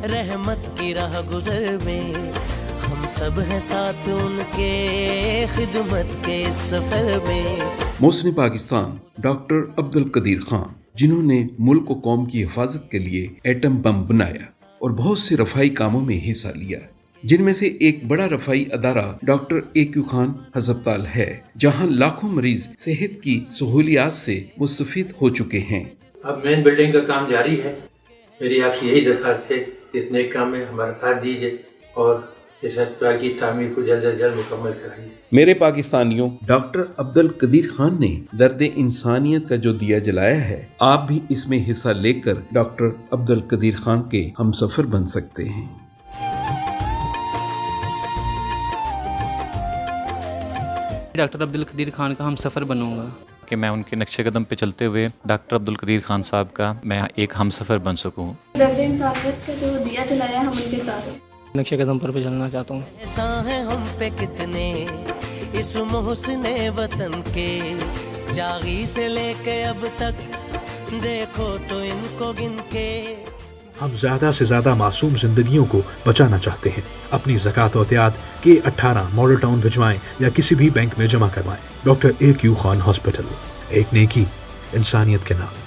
رحمت کی راہ گزر میں ہم سب ہیں ساتھ ان کے خدمت کے اس سفر میں. محسن پاکستان ڈاکٹر عبد القدیر خان، جنہوں نے ملک و قوم کی حفاظت کے لیے ایٹم بم بنایا اور بہت سے رفائی کاموں میں حصہ لیا، جن میں سے ایک بڑا رفائی ادارہ ڈاکٹر AQ خان ہسپتال ہے، جہاں لاکھوں مریض صحت کی سہولیات سے مستفید ہو چکے ہیں. اب مین بلڈنگ کا کام جاری ہے. میری آپ سے یہی درخواست ہے کہ اس نیک کام میں ہمارا ساتھ دیجیے اور اس ہسپتال کی تعمیر کو جلد از جلد مکمل کرائیے. میرے پاکستانیوں، ڈاکٹر عبد القدیر خان نے درد انسانیت کا جو دیا جلایا ہے، آپ بھی اس میں حصہ لے کر ڈاکٹر عبد القدیر خان کے ہمسفر بن سکتے ہیں. ڈاکٹر عبد القدیر خان کا ہم سفر بنوں گا کہ میں ان کے نقش قدم پہ چلتے ہوئے ڈاکٹر عبد القدیر خان صاحب کا میں ایک ہم سفر بن سکوں. درد انسانیت کا جو دیا جلایا ہم ان کے ساتھ نقش قدم پر چلنا چاہتا ہوں. احسان ہیں ہم پہ کتنے اس محسن وطن کے، جاغی سے لے کے اب تک دیکھو تو ان کو گن کے. ہم زیادہ سے زیادہ معصوم زندگیوں کو بچانا چاہتے ہیں. اپنی زکوٰۃ و عطیات K18 ماڈل ٹاؤن بھجوائیں یا کسی بھی بینک میں جمع کروائیں. ڈاکٹر AQ خان ہاسپٹل، ایک نیکی انسانیت کے نام.